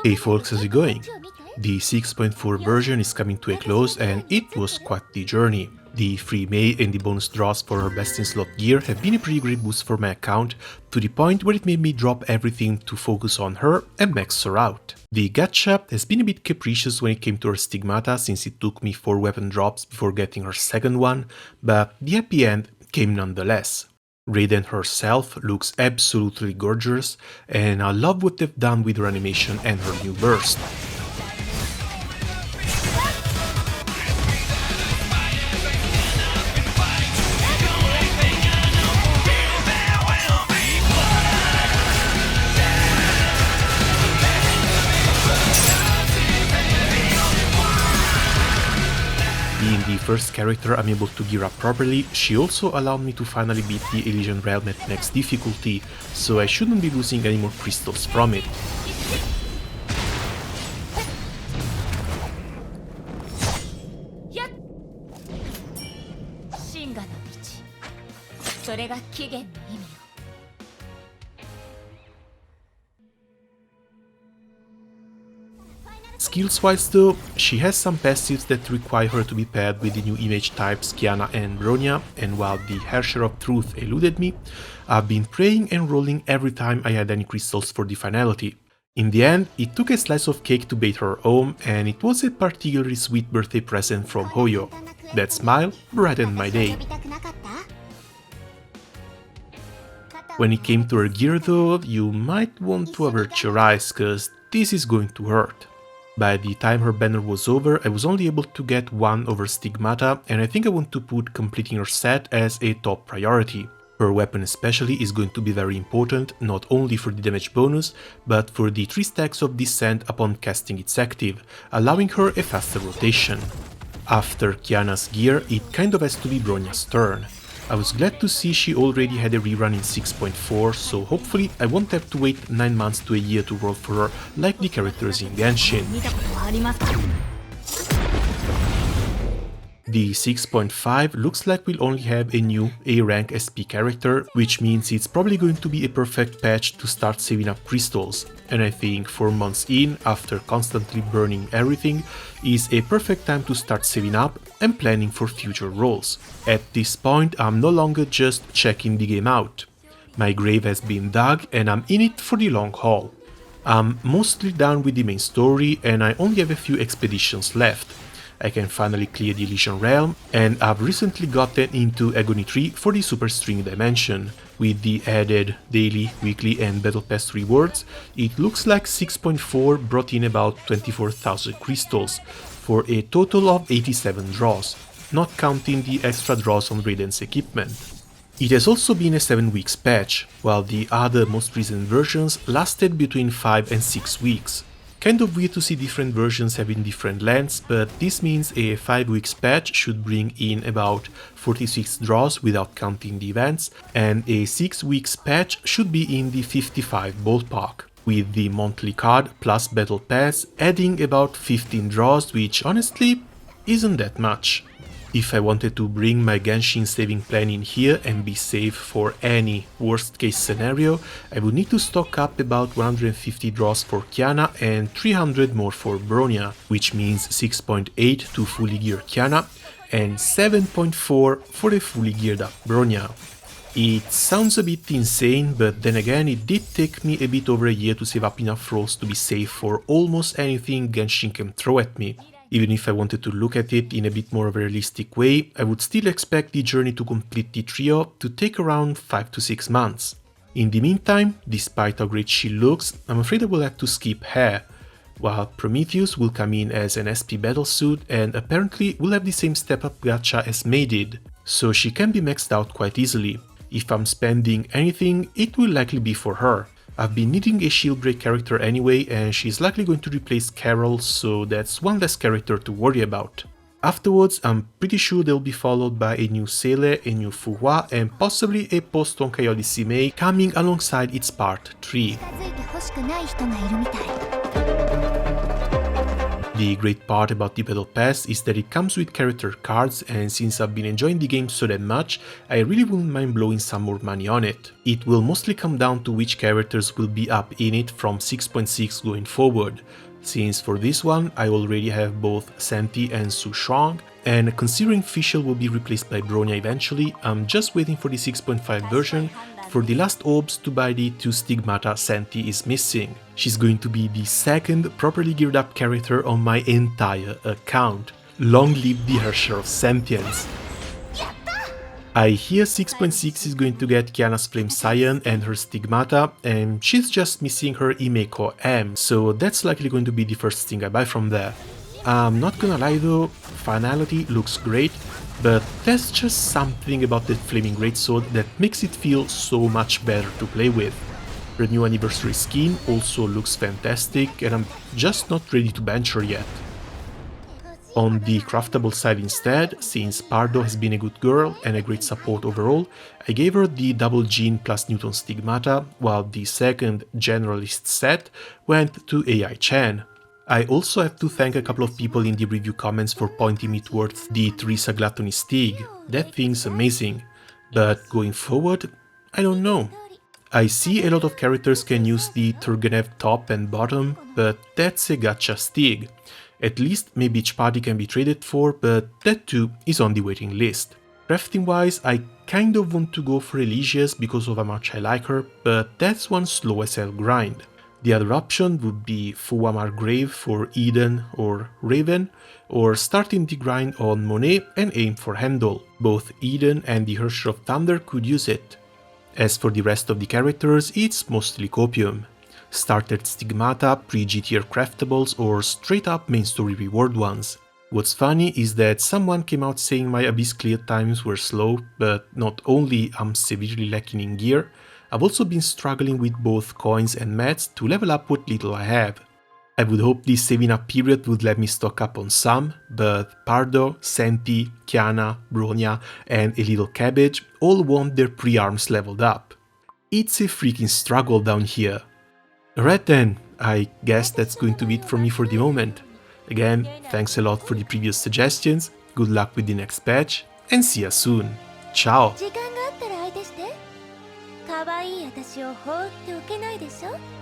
Hey folks, how's it going? The 6.4 version is coming to a close and it was quite the journey. The free May and the bonus draws for her best in slot gear have been a pretty great boost for my account, to the point where it made me drop everything to focus on her and max her out. The gacha has been a bit capricious when it came to her stigmata, since it took me 4 weapon drops before getting her second one, but the happy end came nonetheless. Raiden herself looks absolutely gorgeous, and I love what they've done with her animation and her new burst. Being the first character I'm able to gear up properly, she also allowed me to finally beat the Elysian Realm at max difficulty, so I shouldn't be losing any more crystals from it. Skills-wise though, she has some passives that require her to be paired with the new image types Kiana and Bronya, and while the Harsher of Truth eluded me, I've been praying and rolling every time I had any crystals for the finality. In the end, it took a slice of cake to bait her home, and it was a particularly sweet birthday present from Hoyo. That smile brightened my day. When it came to her gear though, you might want to avert your eyes, cause this is going to hurt. By the time her banner was over, I was only able to get 1 over Stigmata, and I think I want to put completing her set as a top priority. Her weapon especially is going to be very important, not only for the damage bonus, but for the 3 stacks of descent upon casting its active, allowing her a faster rotation. After Kiana's gear, it kind of has to be Bronya's turn. I was glad to see she already had a rerun in 6.4, so hopefully I won't have to wait 9 months to a year to roll for her like the characters in Genshin. The 6.5 looks like we'll only have a new A-rank SP character, which means it's probably going to be a perfect patch to start saving up crystals, and I think 4 months in, after constantly burning everything, is a perfect time to start saving up and planning for future rolls. At this point, I'm no longer just checking the game out. My grave has been dug and I'm in it for the long haul. I'm mostly done with the main story and I only have a few expeditions left. I can finally clear the Elysian Realm, and I've recently gotten into Agony 3 for the Super String Dimension. With the added daily, weekly and Battle Pass rewards, it looks like 6.4 brought in about 24,000 crystals, for a total of 87 draws, not counting the extra draws on Raiden's equipment. It has also been a 7 weeks patch, while the other most recent versions lasted between 5 and 6 weeks. Kind of weird to see different versions having different lengths, but this means a 5 weeks patch should bring in about 46 draws without counting the events, and a 6 weeks patch should be in the 55 ballpark, with the monthly card plus Battle Pass adding about 15 draws, which honestly isn't that much. If I wanted to bring my Genshin saving plan in here and be safe for any worst case scenario, I would need to stock up about 150 draws for Kiana and 300 more for Bronya, which means 6.8 to fully geared Kiana and 7.4 for a fully geared up Bronya. It sounds a bit insane, but then again it did take me a bit over a year to save up enough rolls to be safe for almost anything Genshin can throw at me. Even if I wanted to look at it in a bit more of a realistic way, I would still expect the journey to complete the trio to take around 5 to 6 months. In the meantime, despite how great she looks, I'm afraid I will have to skip her, while Prometheus will come in as an SP battlesuit and apparently will have the same step-up gacha as May did, so she can be maxed out quite easily. If I'm spending anything, it will likely be for her. I've been needing a shield break character anyway, and she's likely going to replace Carol, so that's one less character to worry about. Afterwards, I'm pretty sure they'll be followed by a new Seele, a new Fuhua, and possibly a post-Honkai Odyssey Mei coming alongside its part 3. The great part about the Battle Pass is that it comes with character cards, and since I've been enjoying the game so damn much, I really wouldn't mind blowing some more money on it. It will mostly come down to which characters will be up in it from 6.6 going forward, since for this one I already have both Senti and Su Shuang, and considering Fischl will be replaced by Bronya eventually, I'm just waiting for the 6.5 version for the last orbs to buy the 2 stigmata Senti is missing. She's going to be the second properly geared up character on my entire account. Long live the Herrscher of Sentience! I hear 6.6 is going to get Kiana's Flame Scion and her Stigmata, and she's just missing her Imeko M, so that's likely going to be the first thing I buy from there. I'm not gonna lie though, finality looks great, but there's just something about that Flaming Greatsword that makes it feel so much better to play with. Her new anniversary skin also looks fantastic, and I'm just not ready to bench her yet. On the craftable side instead, since Pardo has been a good girl and a great support overall, I gave her the double Jean plus Newton Stigmata, while the second generalist set went to AI Chen. I also have to thank a couple of people in the review comments for pointing me towards the Teresa Gluttony Stig. That thing's amazing, but going forward, I don't know. I see a lot of characters can use the Turgenev top and bottom, but that's a gacha Stig. At least maybe each party can be traded for, but that too is on the waiting list. Crafting wise, I kind of want to go for Elysia's because of how much I like her, but that's one slow as hell grind. The other option would be Fuwa Margrave for Eden or Raven, or starting the grind on Monet and aim for Handel. Both Eden and the Herrscher of Thunder could use it. As for the rest of the characters, it's mostly copium. Started Stigmata, pre-G tier craftables, or straight up main story reward ones. What's funny is that someone came out saying my Abyss clear times were slow, but not only I'm severely lacking in gear, I've also been struggling with both coins and mats to level up what little I have. I would hope this saving up period would let me stock up on some, but Pardo, Senti, Kiana, Bronya, and a little Cabbage all want their pre-arms leveled up. It's a freaking struggle down here. Alright then, I guess that's going to be it from me for the moment. Again, thanks a lot for the previous suggestions, good luck with the next patch, and see you soon. Ciao! 時間があったら相手して。可愛い私を放っておけないでしょ。